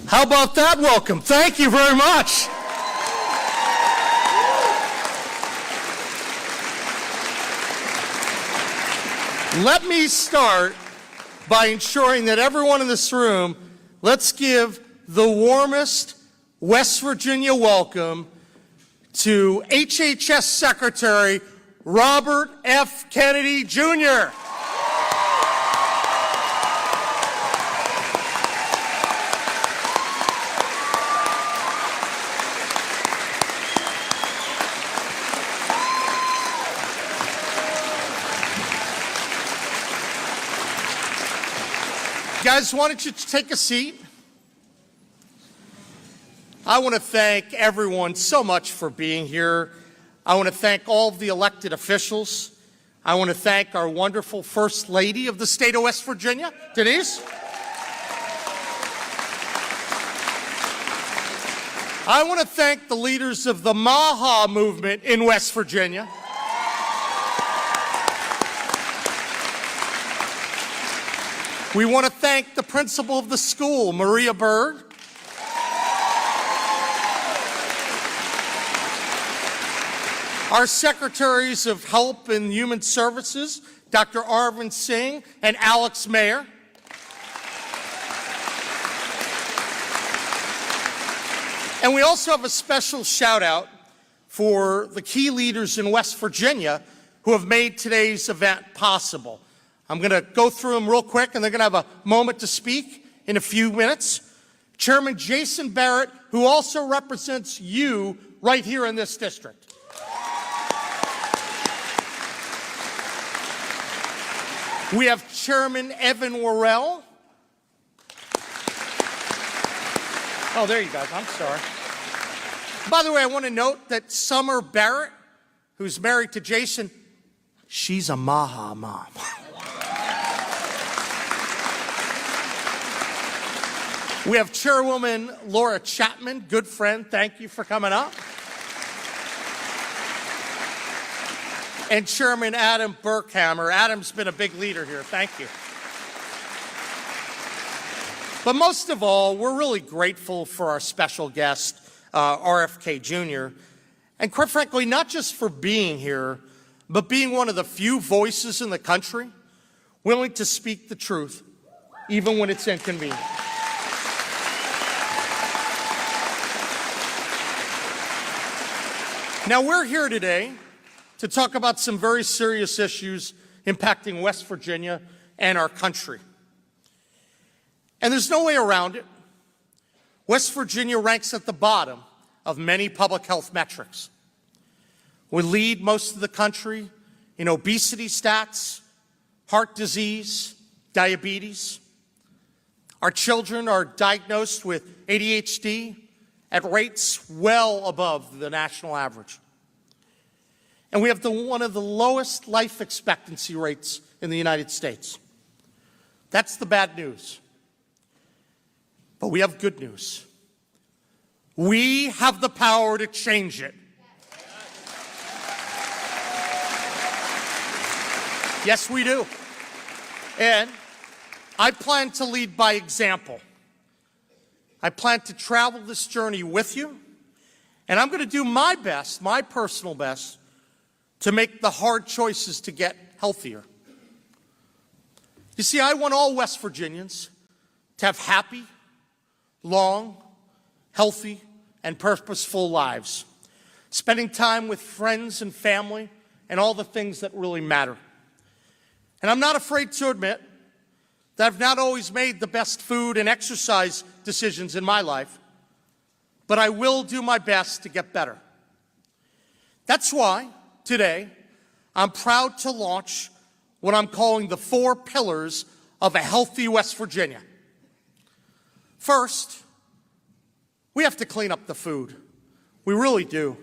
How about that welcome? Thank you very much. Let me start by ensuring that everyone in this room, let's give the warmest West Virginia welcome to HHS Secretary Robert F. Kennedy, Jr. Guys, why don't you take a seat? I want to thank everyone so much for being here. I want to thank all of the elected officials. I want to thank our wonderful First Lady of the state of West Virginia, Denise. I want to thank the leaders of the MAHA movement in West Virginia. We want to thank the principal of the school, Maria Bird. Our secretaries of Health and Human Services, Dr. Arvind Singh and Alex Mayer. And we also have a special shout out for the key leaders in West Virginia who have made today's event possible. I'm going to go through them real quick, and they're going to have a moment to speak in a few minutes. Chairman Jason Barrett, who also represents you right here in this district. We have Chairman Evan Worrell. Oh, there you go. I'm sorry. By the way, I want to note that Summer Barrett, who's married to Jason, she's a MAHA mom. We have Chairwoman Laura Chapman, good friend. Thank you for coming up. And Chairman Adam Burkhammer. Adam's been a big leader here. Thank you. But most of all, we're really grateful for our special guest, RFK Jr. And quite frankly, not just for being here, but being one of the few voices in the country willing to speak the truth, even when it's inconvenient. Now, we're here today to talk about some very serious issues impacting West Virginia and our country. And there's no way around it. West Virginia ranks at the bottom of many public health metrics. We lead most of the country in obesity stats, heart disease, diabetes. Our children are diagnosed with ADHD at rates well above the national average. And we have one of the lowest life expectancy rates in the United States. That's the bad news. But we have good news. We have the power to change it. Yes, we do. And I plan to lead by example. I plan to travel this journey with you, and I'm going to do my best, my personal best, to make the hard choices to get healthier. You see, I want all West Virginians to have happy, long, healthy, and purposeful lives, spending time with friends and family and all the things that really matter. And I'm not afraid to admit that I've not always made the best food and exercise decisions in my life, but I will do my best to get better. That's why today I'm proud to launch what I'm calling the 4 pillars of a healthy West Virginia. First, we have to clean up the food. We really do.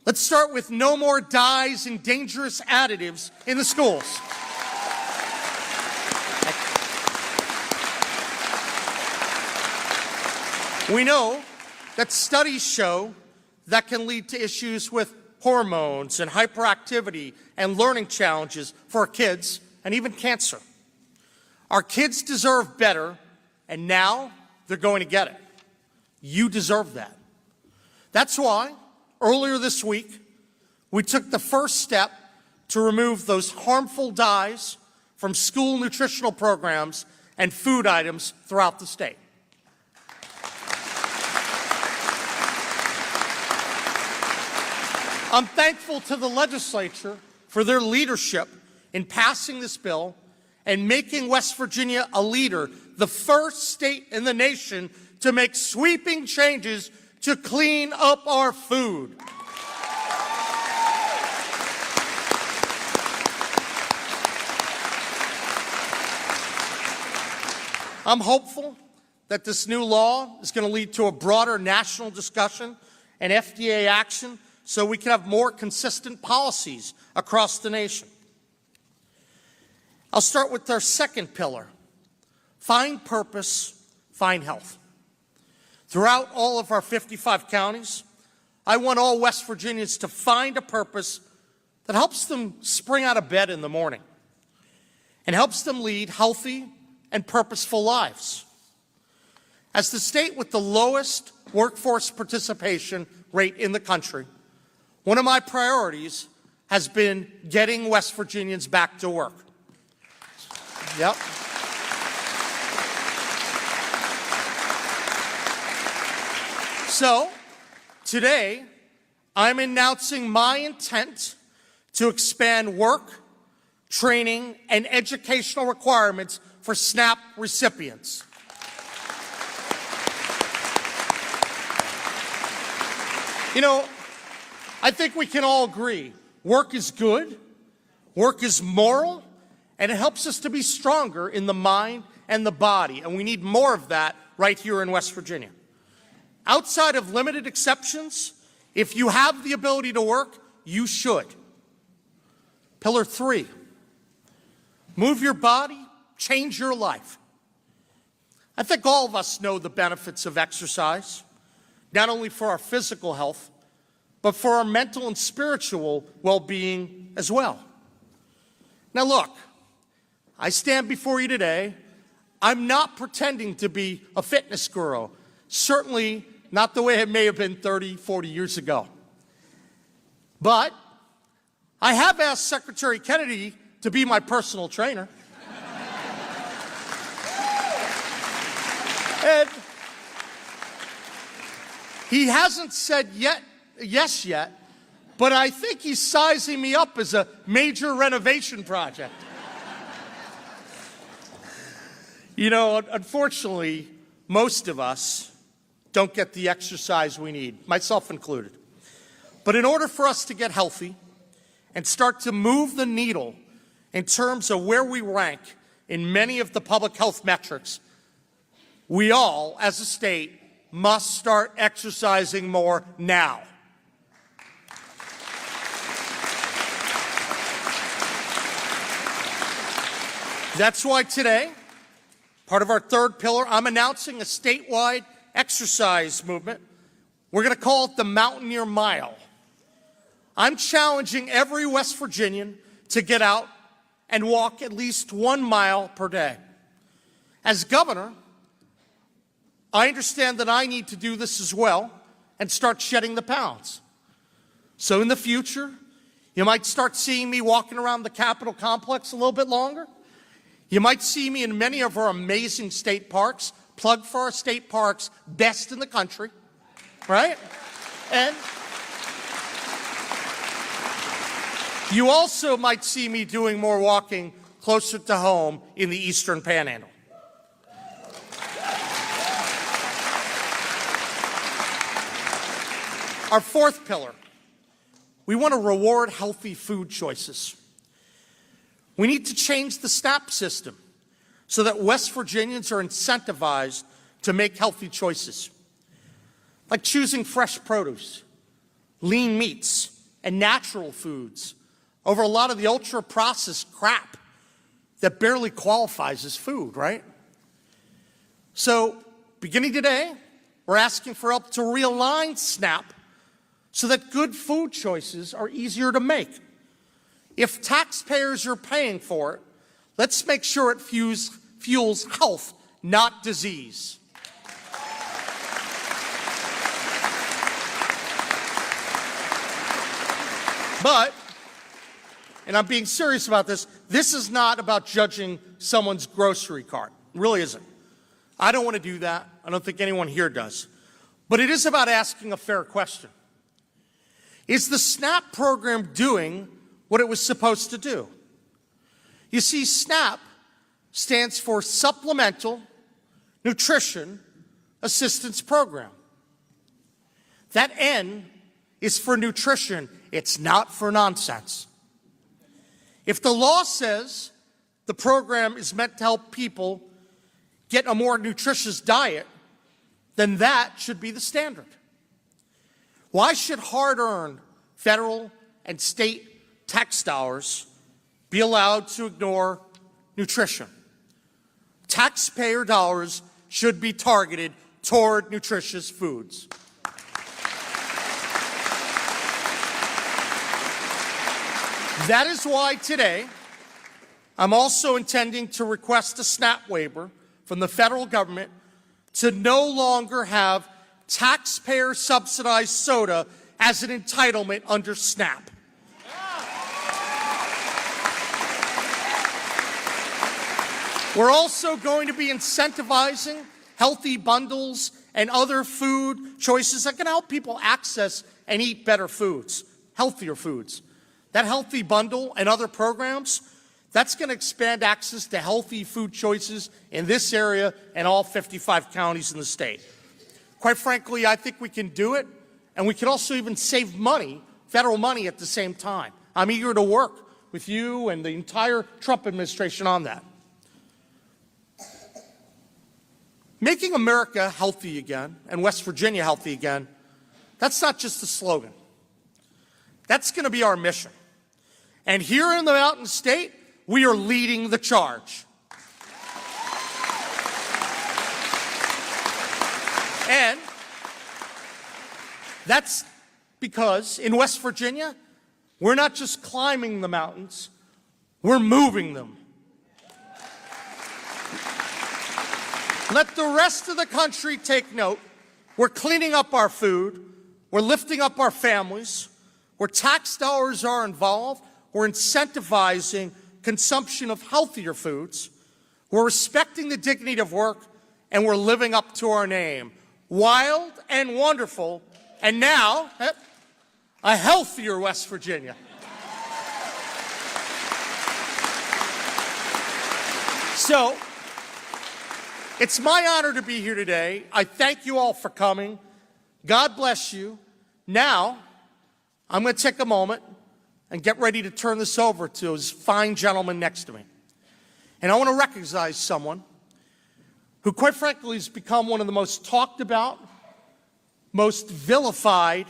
Let's start with no more dyes and dangerous additives in the schools. We know that studies show that can lead to issues with hormones and hyperactivity and learning challenges for our kids and even cancer. Our kids deserve better, and now they're going to get it. You deserve that. That's why, earlier this week, we took the first step to remove those harmful dyes from school nutritional programs and food items throughout the state. I'm thankful to the legislature for their leadership in passing this bill and making West Virginia a leader, the first state in the nation to make sweeping changes to clean up our food. I'm hopeful that this new law is going to lead to a broader national discussion and FDA action so we can have more consistent policies across the nation. I'll start with our second pillar, find purpose, find health. Throughout all of our 55 counties, I want all West Virginians to find a purpose that helps them spring out of bed in the morning and helps them lead healthy and purposeful lives. As the state with the lowest workforce participation rate in the country, one of my priorities has been getting West Virginians back to work. Yep. So, today, I'm announcing my intent to expand work, training, and educational requirements for SNAP recipients. You know, I think we can all agree, work is good, work is moral, and it helps us to be stronger in the mind and the body, and we need more of that right here in West Virginia. Outside of limited exceptions, if you have the ability to work, you should. Pillar 3, move your body, change your life. I think all of us know the benefits of exercise, not only for our physical health, but for our mental and spiritual well-being as well. Now look, I stand before you today. I'm not pretending to be a fitness guru, certainly not the way it may have been 30, 40 years ago. But I have asked Secretary Kennedy to be my personal trainer. And he hasn't said yes yet, but I think he's sizing me up as a major renovation project. You know, unfortunately, most of us don't get the exercise we need, myself included. But in order for us to get healthy and start to move the needle in terms of where we rank in many of the public health metrics, we all, as a state, must start exercising more now. That's why today, part of our third pillar, I'm announcing a statewide exercise movement. We're going to call it the Mountaineer Mile. I'm challenging every West Virginian to get out and walk at least 1 mile per day. As governor, I understand that I need to do this as well and start shedding the pounds. So in the future, you might start seeing me walking around the Capitol complex a little bit longer. You might see me in many of our amazing state parks. Plug for our state parks, best in the country, right? And you also might see me doing more walking closer to home in the Eastern Panhandle. Our fourth pillar, we want to reward healthy food choices. We need to change the SNAP system so that West Virginians are incentivized to make healthy choices, like choosing fresh produce, lean meats, and natural foods over a lot of the ultra-processed crap that barely qualifies as food, right? So, beginning today, we're asking for help to realign SNAP so that good food choices are easier to make. If taxpayers are paying for it, let's make sure it fuels health, not disease. But, and I'm being serious about this is not about judging someone's grocery cart. It really isn't. I don't want to do that. I don't think anyone here does. But it is about asking a fair question. Is the SNAP program doing what it was supposed to do? You see, SNAP stands for Supplemental Nutrition Assistance Program. That N is for nutrition. It's not for nonsense. If the law says the program is meant to help people get a more nutritious diet, then that should be the standard. Why should hard-earned federal and state tax dollars be allowed to ignore nutrition? Taxpayer dollars should be targeted toward nutritious foods. That is why today I'm also intending to request a SNAP waiver from the federal government to no longer have taxpayer-subsidized soda as an entitlement under SNAP. We're also going to be incentivizing healthy bundles and other food choices that can help people access and eat better foods, healthier foods. That healthy bundle and other programs, that's going to expand access to healthy food choices in this area and all 55 counties in the state. Quite frankly, I think we can do it, and we can also even save money, federal money at the same time. I'm eager to work with you and the entire Trump administration on that. Making America healthy again and West Virginia healthy again, that's not just a slogan. That's going to be our mission. And here in the Mountain State, we are leading the charge. And that's because in West Virginia, we're not just climbing the mountains, we're moving them. Let the rest of the country take note. We're cleaning up our food, we're lifting up our families, where tax dollars are involved, we're incentivizing consumption of healthier foods, we're respecting the dignity of work, and we're living up to our name. Wild and wonderful, and now, a healthier West Virginia. So, it's my honor to be here today. I thank you all for coming. God bless you. Now, I'm going to take a moment and get ready to turn this over to his fine gentleman next to me. And I want to recognize someone who, quite frankly, has become one of the most talked about, most vilified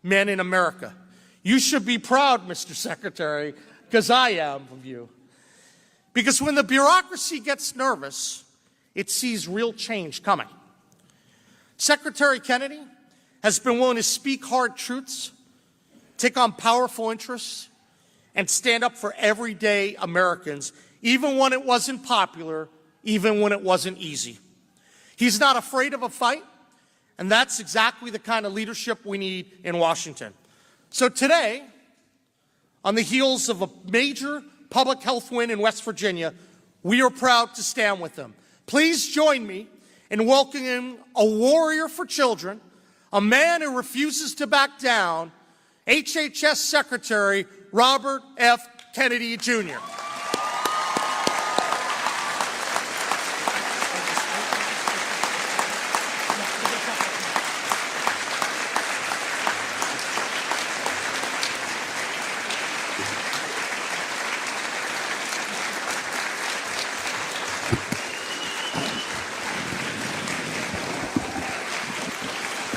men in America. You should be proud, Mr. Secretary, because I am of you. Because when the bureaucracy gets nervous, it sees real change coming. Secretary Kennedy has been willing to speak hard truths, take on powerful interests, and stand up for everyday Americans, even when it wasn't popular, even when it wasn't easy. He's not afraid of a fight, and that's exactly the kind of leadership we need in Washington. So today, on the heels of a major public health win in West Virginia, we are proud to stand with them. Please join me in welcoming a warrior for children, a man who refuses to back down, HHS Secretary Robert F. Kennedy Jr.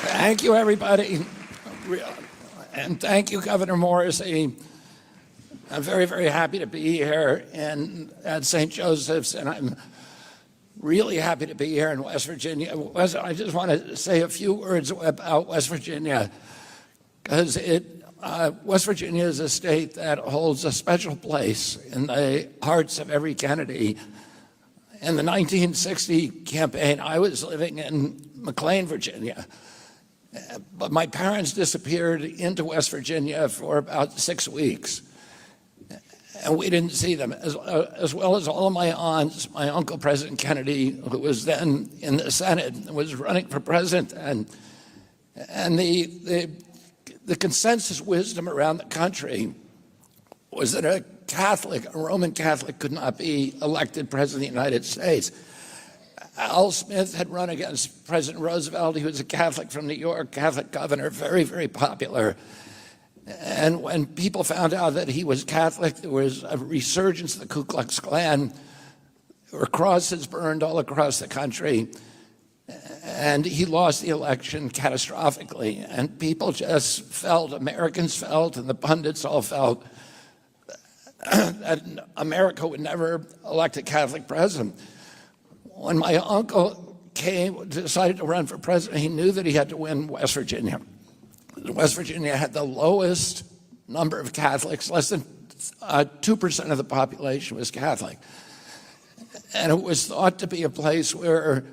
Thank you, everybody. And thank you, Governor Morrisey. I'm very, very happy to be here at St. Joseph's, and I'm really happy to be here in West Virginia. I just want to say a few words about West Virginia, because West Virginia is a state that holds a special place in the hearts of every Kennedy. In the 1960 campaign, I was living in McLean, Virginia. But my parents disappeared into West Virginia for about 6 weeks, and we didn't see them, as well as all of my aunts. My uncle, President Kennedy, who was then in the Senate, was running for president, and the consensus wisdom around the country was that a Roman Catholic, could not be elected president of the United States. Al Smith had run against President Roosevelt. He was a Catholic from New York, Catholic governor, very, very popular. And when people found out that he was Catholic, there was a resurgence of the Ku Klux Klan. There were crosses burned all across the country. And he lost the election catastrophically. And people just felt, Americans felt, and the pundits all felt, that America would never elect a Catholic president. When my uncle decided to run for president, he knew that he had to win West Virginia. West Virginia had the lowest number of Catholics, less than 2% of the population was Catholic. And it was thought to be a place where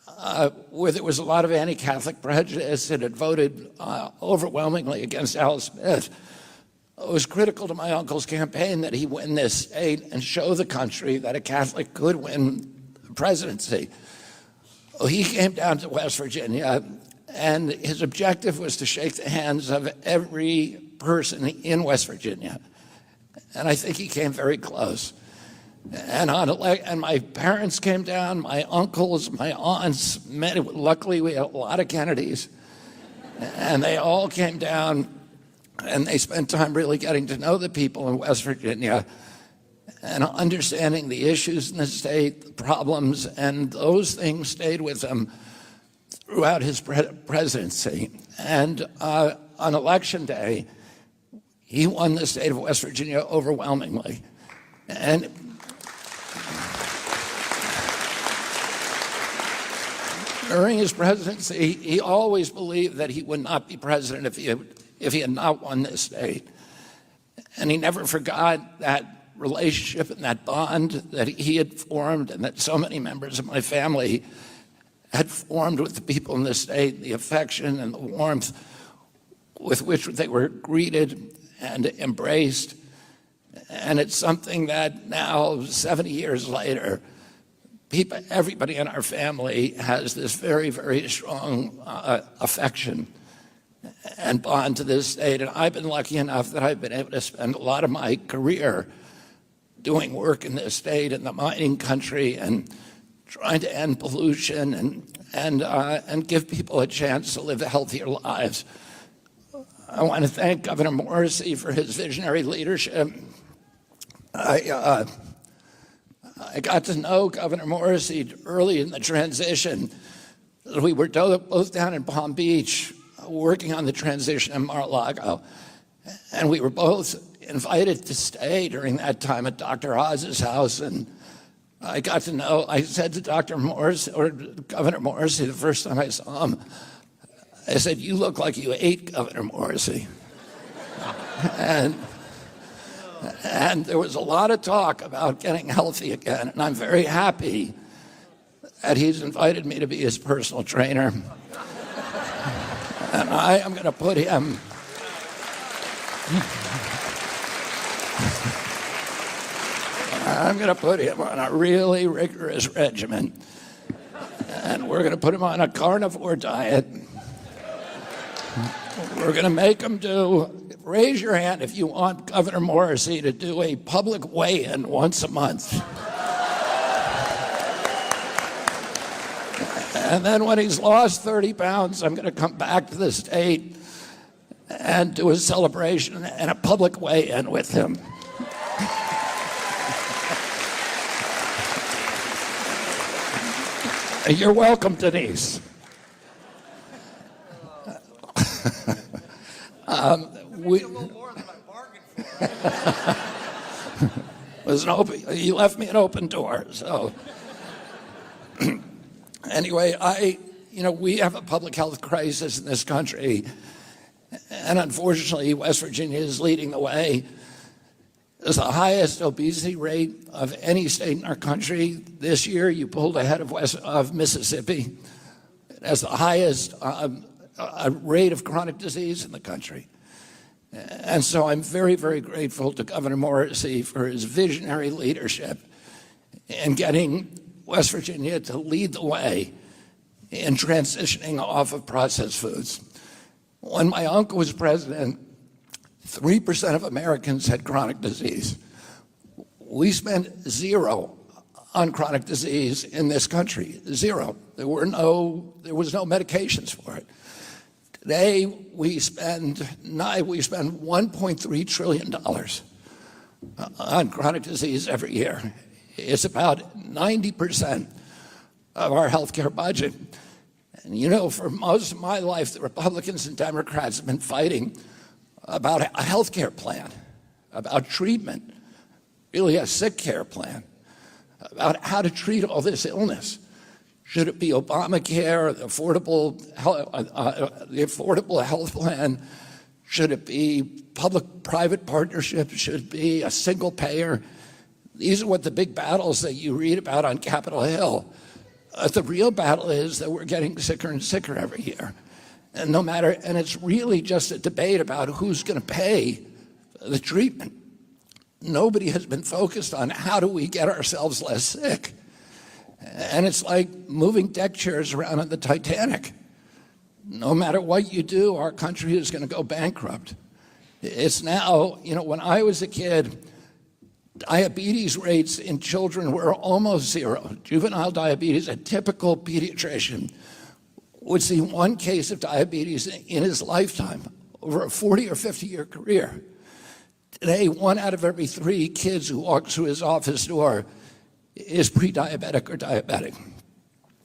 there was a lot of anti-Catholic prejudice. It had voted overwhelmingly against Al Smith. It was critical to my uncle's campaign that he win this state and show the country that a Catholic could win the presidency. Well, he came down to West Virginia, and his objective was to shake the hands of every person in West Virginia. And I think he came very close. And my parents came down, my uncles, my aunts, luckily we had a lot of Kennedys, and they all came down, and they spent time really getting to know the people in West Virginia and understanding the issues in the state, the problems, and those things stayed with him throughout his presidency. And on Election Day, he won the state of West Virginia overwhelmingly. And during his presidency, he always believed that he would not be president if he had not won this state. And he never forgot that relationship and that bond that he had formed and that so many members of my family had formed with the people in the state, the affection and the warmth with which they were greeted and embraced. And it's something that now, 70 years later, everybody in our family has this very, very strong affection and bond to this state. And I've been lucky enough that I've been able to spend a lot of my career doing work in this state, in the mining country, and trying to end pollution and give people a chance to live healthier lives. I want to thank Governor Morrisey for his visionary leadership. I got to know Governor Morrisey early in the transition. We were both down in Palm Beach working on the transition in Mar-a-Lago. And we were both invited to stay during that time at Dr. Oz's house. And I said to Governor Morrisey the first time I saw him, I said, "You look like you ate Governor Morrisey." And there was a lot of talk about getting healthy again, and I'm very happy that he's invited me to be his personal trainer. And I am going to put him on a really rigorous regimen. And we're going to put him on a carnivore diet. We're going to make him raise your hand if you want Governor Morrisey to do a public weigh-in once a month. And then when he's lost 30 pounds, I'm going to come back to the state and do a celebration and a public weigh-in with him. You're welcome, Denise. We, a little more than I bargained for. You left me an open door. So anyway, we have a public health crisis in this country, and unfortunately, West Virginia is leading the way. It's the highest obesity rate of any state in our country. This year, you pulled ahead of Mississippi. It has the highest rate of chronic disease in the country. And so I'm very, very grateful to Governor Morrisey for his visionary leadership in getting West Virginia to lead the way in transitioning off of processed foods. When my uncle was president, 3% of Americans had chronic disease. We spent zero on chronic disease in this country, zero. There was no medications for it. Today, we spend $1.3 trillion on chronic disease every year. It's about 90% of our healthcare budget. And you know, for most of my life, the Republicans and Democrats have been fighting about a healthcare plan, about treatment, really a sick care plan, about how to treat all this illness. Should it be Obamacare, the affordable health plan? Should it be public-private partnership? Should it be a single payer? These are what the big battles that you read about on Capitol Hill. The real battle is that we're getting sicker and sicker every year. And it's really just a debate about who's going to pay the treatment. Nobody has been focused on how do we get ourselves less sick. And it's like moving deck chairs around on the Titanic. No matter what you do, our country is going to go bankrupt. It's now, you know, when I was a kid, diabetes rates in children were almost zero. Juvenile diabetes, a typical pediatrician would see one case of diabetes in his lifetime over a 40 or 50-year career. Today, 1 out of every 3 kids who walks through his office door is pre-diabetic or diabetic.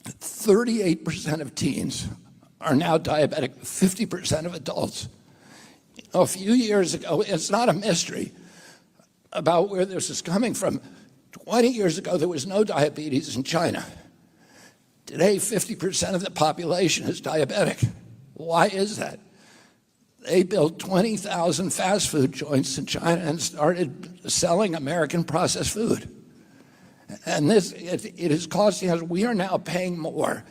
38% of teens are now diabetic, 50% of adults. A few years ago, it's not a mystery about where this is coming from. 20 years ago, there was no diabetes in China. Today, 50% of the population is diabetic. Why is that? They built 20,000 fast food joints in China and started selling American processed food. And it is costing us, we are now paying more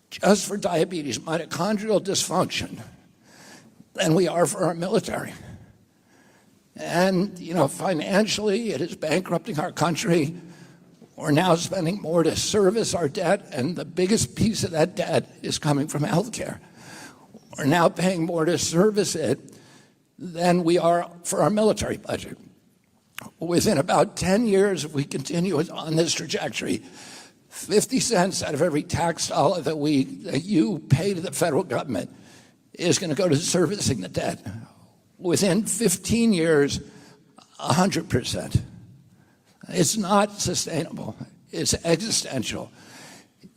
just for diabetes, mitochondrial dysfunction, than we are for our military. And, you know, financially, it is bankrupting our country. We're now spending more to service our debt, and the biggest piece of that debt is coming from healthcare. We're now paying more to service it than we are for our military budget. Within about 10 years, if we continue on this trajectory, 50 cents out of every tax dollar that you pay to the federal government is going to go to servicing the debt. Within 15 years, 100%. It's not sustainable. It's existential.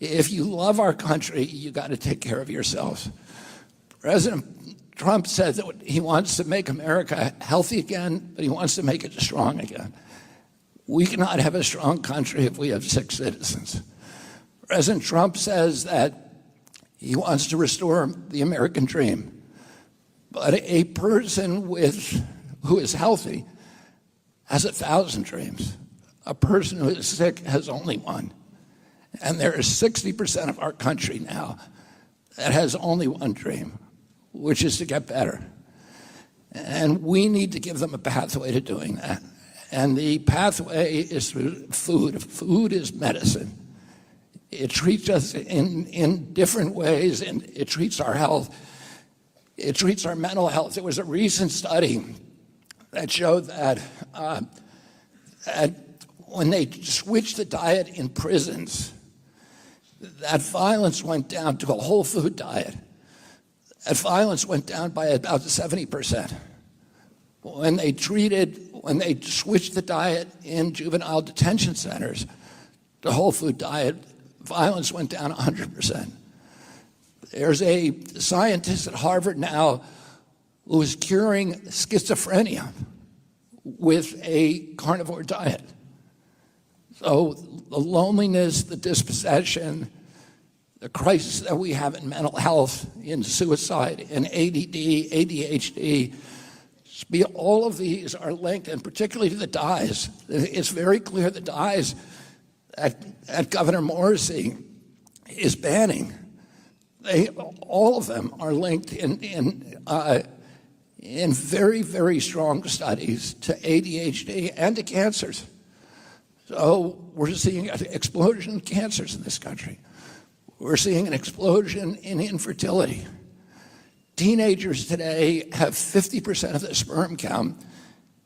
If you love our country, you got to take care of yourselves. President Trump said that he wants to make America healthy again, but he wants to make it strong again. We cannot have a strong country if we have sick citizens. President Trump says that he wants to restore the American dream. But a person who is healthy has 1,000 dreams. A person who is sick has only one. And there is 60% of our country now that has only one dream, which is to get better. And we need to give them a pathway to doing that. And the pathway is through food. Food is medicine. It treats us in different ways, and it treats our health. It treats our mental health. There was a recent study that showed that when they switched the diet in prisons, that violence went down to a whole food diet. That violence went down by about 70%. When they switched the diet in juvenile detention centers, the whole food diet, violence went down 100%. There's a scientist at Harvard now who is curing schizophrenia with a carnivore diet. So the loneliness, the dispossession, the crisis that we have in mental health, in suicide, in ADD, ADHD, all of these are linked, and particularly to the dyes. It's very clear the dyes that Governor Morrisey is banning. all of them are linked in very, very strong studies to ADHD and to cancers. So we're seeing an explosion in cancers in this country. We're seeing an explosion in infertility. Teenagers today have 50% of the sperm count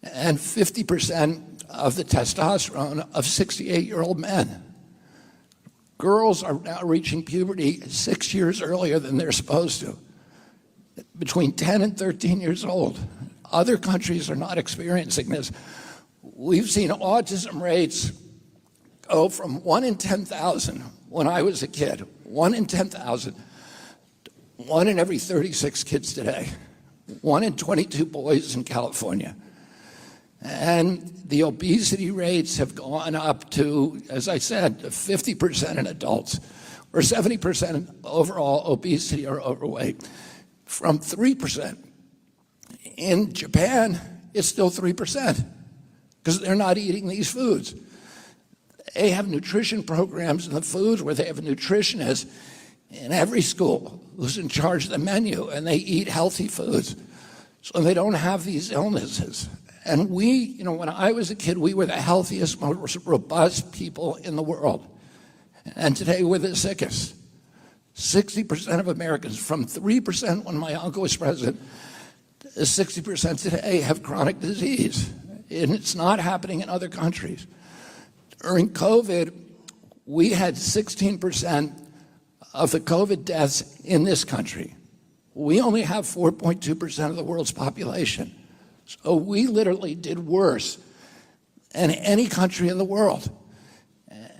and 50% of the testosterone of 68-year-old men. Girls are now reaching puberty 6 years earlier than they're supposed to, between 10 and 13 years old. Other countries are not experiencing this. We've seen autism rates go from 1 in 10,000 when I was a kid, 1 in 10,000, 1 in every 36 kids today, 1 in 22 boys in California. And the obesity rates have gone up to, as I said, 50% in adults, or 70% overall obesity or overweight, from 3%. In Japan, it's still 3%, because they're not eating these foods. They have nutrition programs in the foods where they have a nutritionist in every school who's in charge of the menu, and they eat healthy foods, so they don't have these illnesses. And we, when I was a kid, we were the healthiest, most robust people in the world. And today we're the sickest. 60% of Americans, from 3% when my uncle was president, 60% today have chronic disease. And it's not happening in other countries. During COVID, we had 16% of the COVID deaths in this country. We only have 4.2% of the world's population. So we literally did worse than any country in the world.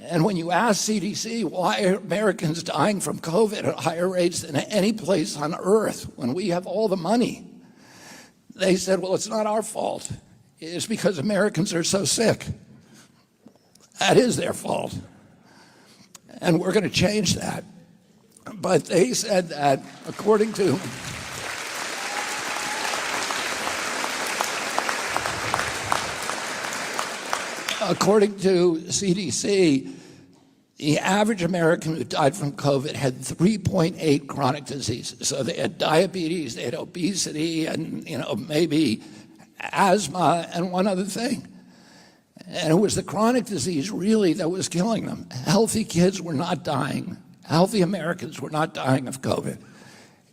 And when you ask CDC, why are Americans dying from COVID at higher rates than any place on earth when we have all the money? They said, well, it's not our fault. It's because Americans are so sick. That is their fault. And we're going to change that. But they said that according to CDC, the average American who died from COVID had 3.8 chronic diseases. So they had diabetes, they had obesity, and maybe asthma and one other thing. And it was the chronic disease really that was killing them. Healthy kids were not dying. Healthy Americans were not dying of COVID.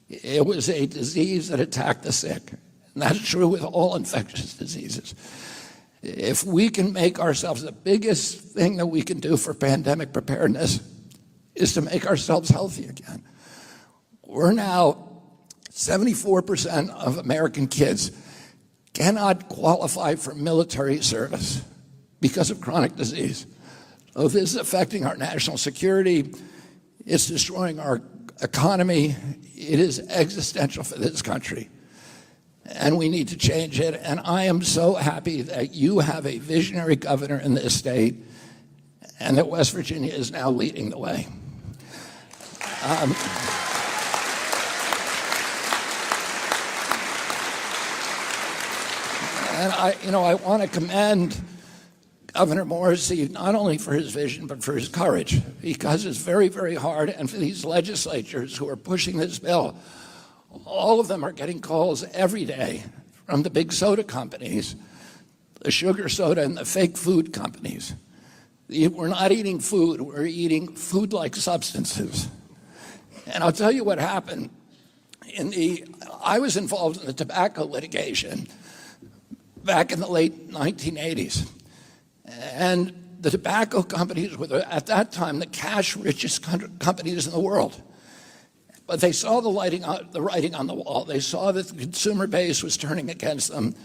It was a disease that attacked the sick. And that's true with all infectious diseases. If we can make ourselves, the biggest thing that we can do for pandemic preparedness is to make ourselves healthy again. We're now, 74% of American kids cannot qualify for military service because of chronic disease. So this is affecting our national security. It's destroying our economy. It is existential for this country. And we need to change it. And I am so happy that you have a visionary governor in this state and that West Virginia is now leading the way. And I want to commend Governor Morrisey not only for his vision, but for his courage, because it's very, very hard. And for these legislatures who are pushing this bill, all of them are getting calls every day from the big soda companies, the sugar soda and the fake food companies. We're not eating food, we're eating food-like substances. And I'll tell you what happened. I was involved in the tobacco litigation back in the late 1980s. And the tobacco companies were, at that time, the cash-richest companies in the world. But they saw the writing on the wall. They saw that the consumer base was turning against them.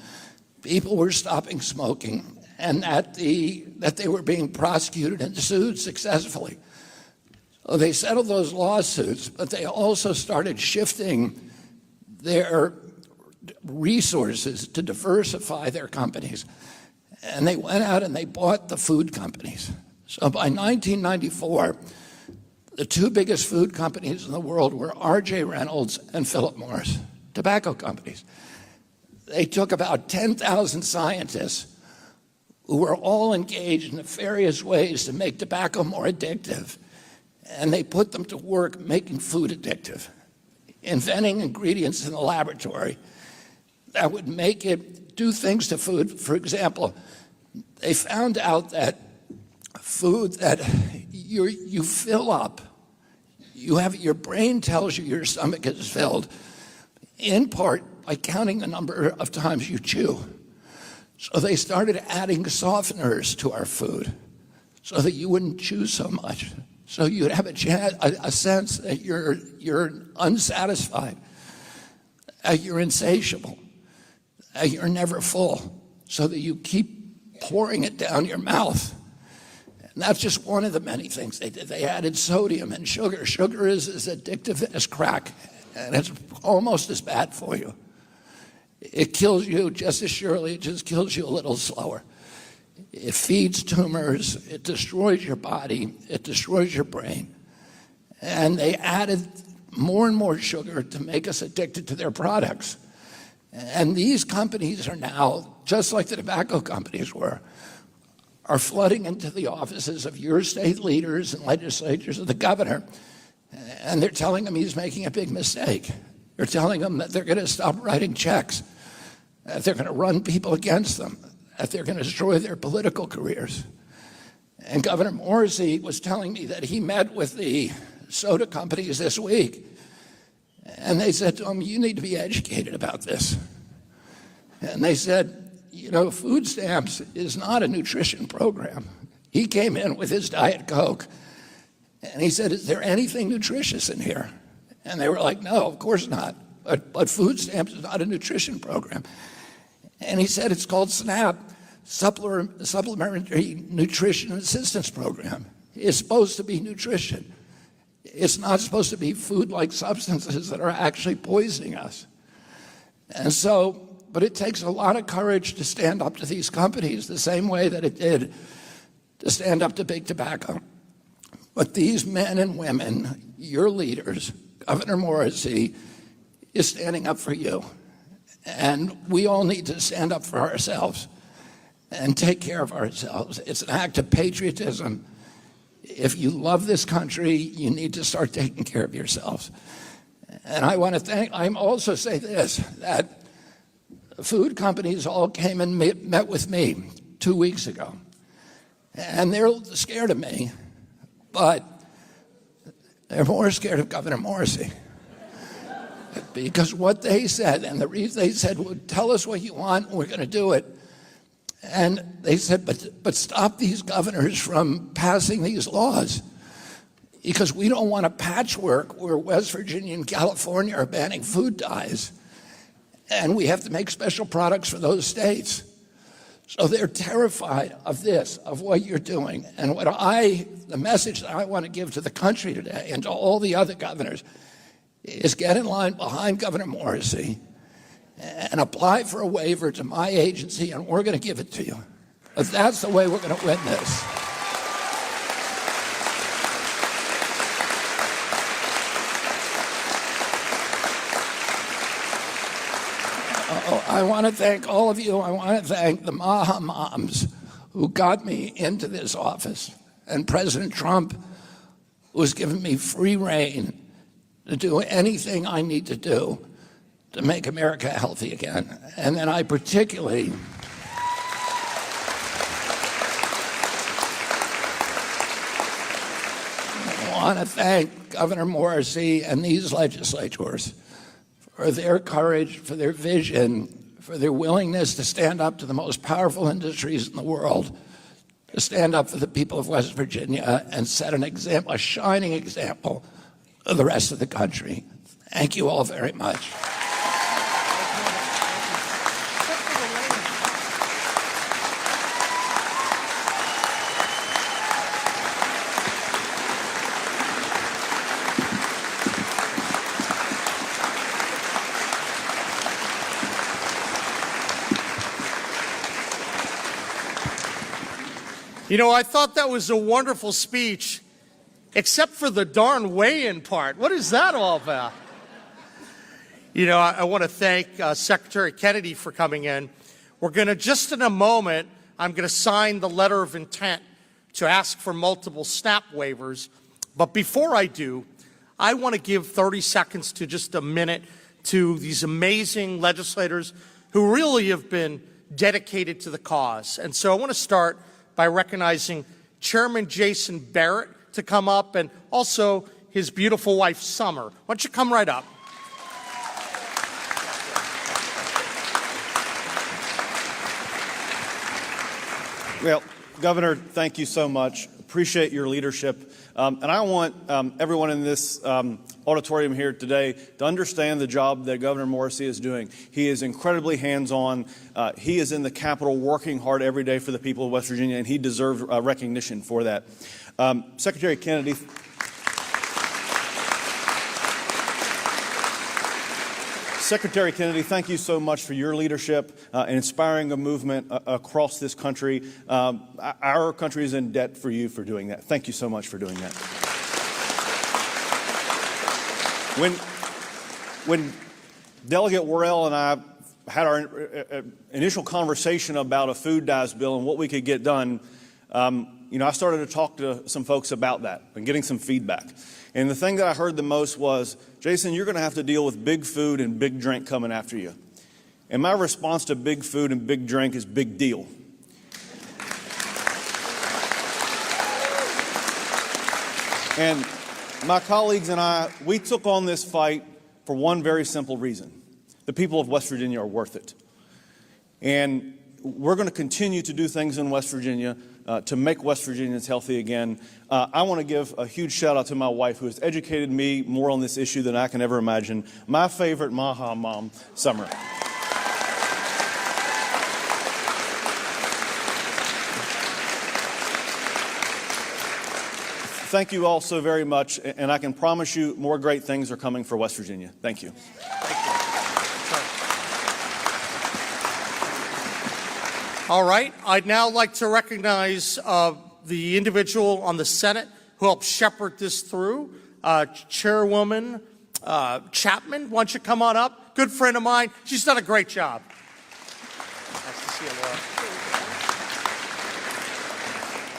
People were stopping smoking, and that they were being prosecuted and sued successfully. So they settled those lawsuits, but they also started shifting their resources to diversify their companies. And they went out and they bought the food companies. So by 1994, the two biggest food companies in the world were R.J. Reynolds and Philip Morris, tobacco companies. They took about 10,000 scientists who were all engaged in nefarious ways to make tobacco more addictive. and they put them to work making food addictive, inventing ingredients in the laboratory that would make it do things to food. For example, they found out that food that you fill up, your brain tells you your stomach is filled, in part by counting the number of times you chew. So they started adding softeners to our food so that you wouldn't chew so much, so you'd have a sense that you're unsatisfied, you're insatiable, you're never full, so that you keep pouring it down your mouth. And that's just one of the many things they did. They added sodium and sugar. Sugar is as addictive as crack, and it's almost as bad for you. It kills you just as surely, it just kills you a little slower. It feeds tumors, it destroys your body, it destroys your brain. And they added more and more sugar to make us addicted to their products. And these companies are now, just like the tobacco companies were, are flooding into the offices of your state leaders and legislatures, of the governor, and they're telling him he's making a big mistake. They're telling him that they're going to stop writing checks, that they're going to run people against them, that they're going to destroy their political careers. And Governor Morrisey was telling me that he met with the soda companies this week, and they said to him, you need to be educated about this. And they said, you know, food stamps is not a nutrition program. He came in with his Diet Coke, and he said, is there anything nutritious in here? And they were like, no, of course not. But food stamps is not a nutrition program. And he said, it's called SNAP, Supplementary Nutrition Assistance Program. It's supposed to be nutrition. It's not supposed to be food-like substances that are actually poisoning us. And so, but it takes a lot of courage to stand up to these companies the same way that it did to stand up to big tobacco. But these men and women, your leaders, Governor Morrisey, is standing up for you. And we all need to stand up for ourselves and take care of ourselves. It's an act of patriotism. If you love this country, you need to start taking care of yourselves. And I also say this, that food companies all came and met with me 2 weeks ago. And they're scared of me, but they're more scared of Governor Morrisey. Because what they said, and the reason they said, well, tell us what you want, and we're going to do it. And they said, but stop these governors from passing these laws, because we don't want a patchwork where West Virginia and California are banning food dyes, and we have to make special products for those states. So they're terrified of this, of what you're doing. And the message that I want to give to the country today and to all the other governors is get in line behind Governor Morrisey and apply for a waiver to my agency, and we're going to give it to you. But that's the way we're going to win this. I want to thank all of you. I want to thank the Maha moms who got me into this office, and President Trump, who has given me free rein to do anything I need to do to make America healthy again. And then I particularly want to thank Governor Morrisey and these legislators for their courage, for their vision, for their willingness to stand up to the most powerful industries in the world, to stand up for the people of West Virginia and set an example, a shining example of the rest of the country. Thank you all very much. You know, I thought that was a wonderful speech, except for the darn weigh-in part. What is that all about? You know, I want to thank Secretary Kennedy for coming in. We're going to, just in a moment, I'm going to sign the letter of intent to ask for multiple SNAP waivers. But before I do, I want to give 30 seconds to just a minute to these amazing legislators who really have been dedicated to the cause. And so I want to start by recognizing Chairman Jason Barrett to come up, and also his beautiful wife, Summer. Why don't you come right up? Well, Governor, thank you so much. Appreciate your leadership. And I want everyone in this auditorium here today to understand the job that Governor Morrisey is doing. He is incredibly hands-on. He is in the Capitol working hard every day for the people of West Virginia, and he deserves recognition for that. Secretary Kennedy. Secretary Kennedy, thank you so much for your leadership and inspiring a movement across this country. Our country is in debt for you for doing that. Thank you so much for doing that. When Delegate Worrell and I had our initial conversation about a food dyes bill and what we could get done, I started to talk to some folks about that and getting some feedback. And the thing that I heard the most was, Jason, you're going to have to deal with big food and big drink coming after you. And my response to big food and big drink is big deal. And my colleagues and I, we took on this fight for one very simple reason. The people of West Virginia are worth it. And we're going to continue to do things in West Virginia to make West Virginians healthy again. I want to give a huge shout out to my wife, who has educated me more on this issue than I can ever imagine. My favorite Maha mom, Summer. Thank you all so very much, and I can promise you more great things are coming for West Virginia. Thank you. All right, I'd now like to recognize the individual on the Senate who helped shepherd this through, Chairwoman Chapman. Why don't you come on up? Good friend of mine. She's done a great job. Nice to see you, Laura.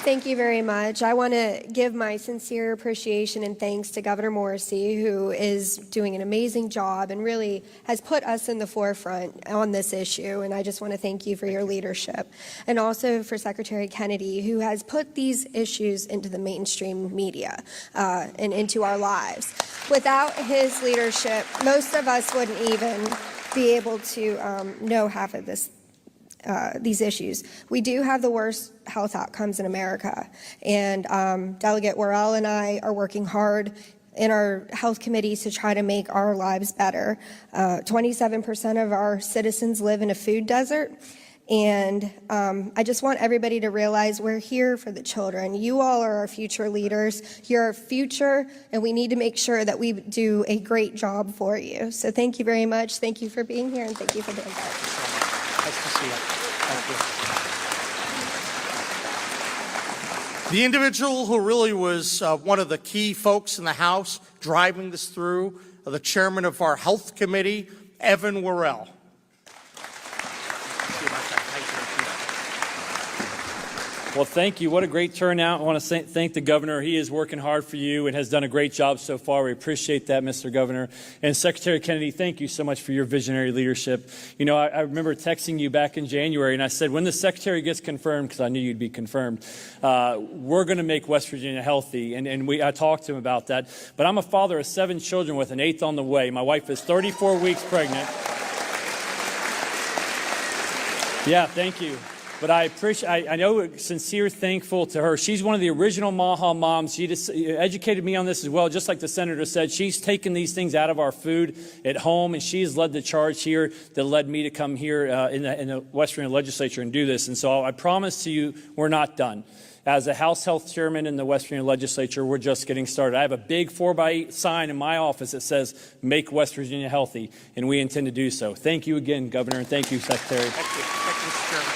Thank you very much. I want to give my sincere appreciation and thanks to Governor Morrisey, who is doing an amazing job and really has put us in the forefront on this issue. And I just want to thank you for your leadership. And also for Secretary Kennedy, who has put these issues into the mainstream media and into our lives. Without his leadership, most of us wouldn't even be able to know half of these issues. We do have the worst health outcomes in America, and Delegate Worrell and I are working hard in our health committees to try to make our lives better. 27% of our citizens live in a food desert, and I just want everybody to realize we're here for the children. You all are our future leaders. You're our future, and we need to make sure that we do a great job for you. So thank you very much. Thank you for being here, and thank you for the invite. Nice to see you. Thank you. The individual who really was one of the key folks in the House driving this through, the chairman of our health committee, Evan Worrell. Well, thank you. What a great turnout. I want to thank the governor. He is working hard for you and has done a great job so far. We appreciate that, Mr. Governor. And Secretary Kennedy, thank you so much for your visionary leadership. You know, I remember texting you back in January, and I said, when the secretary gets confirmed, because I knew you'd be confirmed, we're going to make West Virginia healthy. And I talked to him about that. But I'm a father of 7 children with an 8th on the way. My wife is 34 weeks pregnant. Yeah, thank you. But I know sincere thankful to her. She's one of the original Maha moms. She just educated me on this as well, just like the senator said. She's taken these things out of our food at home, and she's led the charge here that led me to come here in the West Virginia legislature and do this. And so I promise to you, we're not done. As a House Health Chairman in the West Virginia legislature, we're just getting started. I have a big 4x8 sign in my office that says, make West Virginia healthy, and we intend to do so. Thank you again, Governor, and thank you, Secretary. Thank you. Thank you, Mr. Chairman.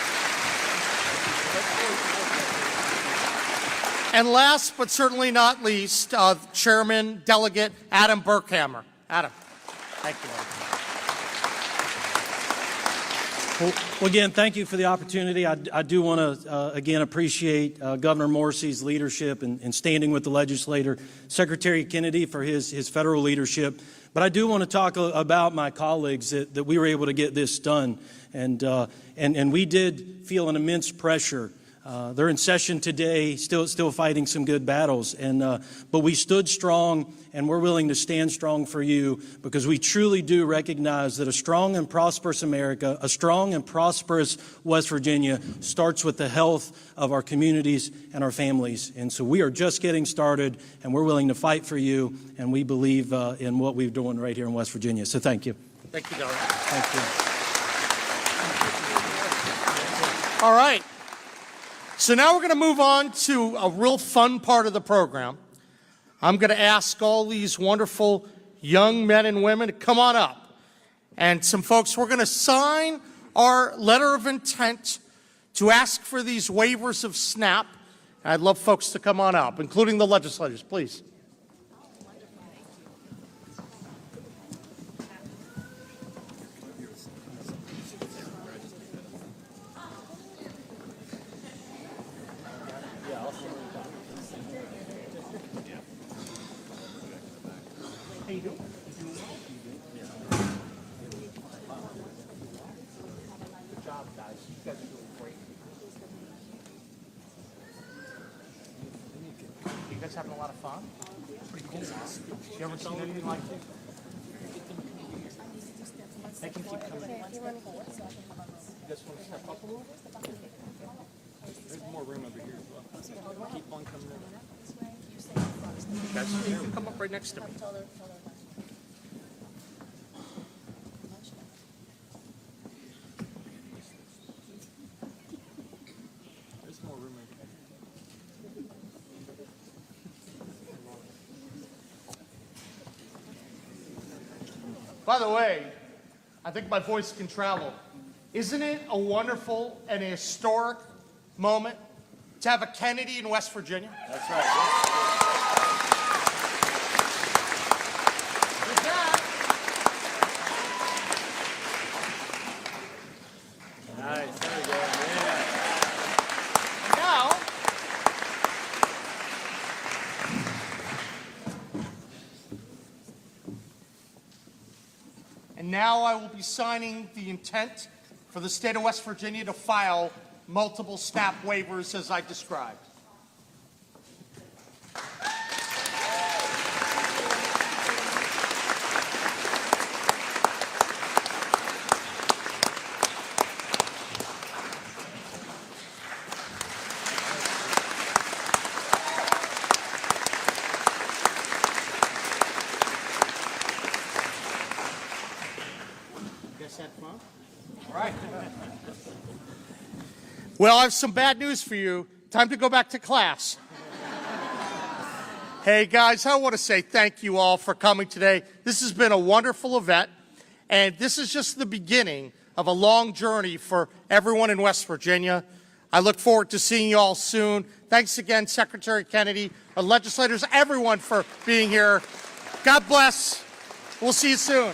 And last but certainly not least, Chairman Delegate Adam Burkhammer. Adam, thank you. Well, again, thank you for the opportunity. I do want to, again, appreciate Governor Morrisey's leadership and standing with the legislator, Secretary Kennedy for his federal leadership. But I do want to talk about my colleagues that we were able to get this done. And we did feel an immense pressure. They're in session today, still fighting some good battles. But we stood strong, and we're willing to stand strong for you because we truly do recognize that a strong and prosperous America, a strong and prosperous West Virginia starts with the health of our communities and our families. And so we are just getting started, and we're willing to fight for you, and we believe in what we're doing right here in West Virginia. So thank you. Thank you, Governor. Thank you. All right. So now we're going to move on to a real fun part of the program. I'm going to ask all these wonderful young men and women to come on up. And some folks, we're going to sign our letter of intent to ask for these waivers of SNAP. I'd love folks to come on up, including the legislators, please. You guys having a lot of fun? Pretty cool. You ever seen anything like this? They can keep coming. You guys want to step up a little bit? There's more room over here as well. Keep on coming in. Guys, you can come up right next to me. There's more room over here. By the way, I think my voice can travel. Isn't it a wonderful and a historic moment to have a Kennedy in West Virginia? That's right. With that, Nice. There we go. Yeah. now, now I will be signing the intent for the state of West Virginia to file multiple SNAP waivers as I described. All right. Well, I have some bad news for you. Time to go back to class. Hey, guys, I want to say thank you all for coming today. This has been a wonderful event, and this is just the beginning of a long journey for everyone in West Virginia. I look forward to seeing you all soon. Thanks again, Secretary Kennedy, our legislators, everyone for being here. God bless. We'll see you soon.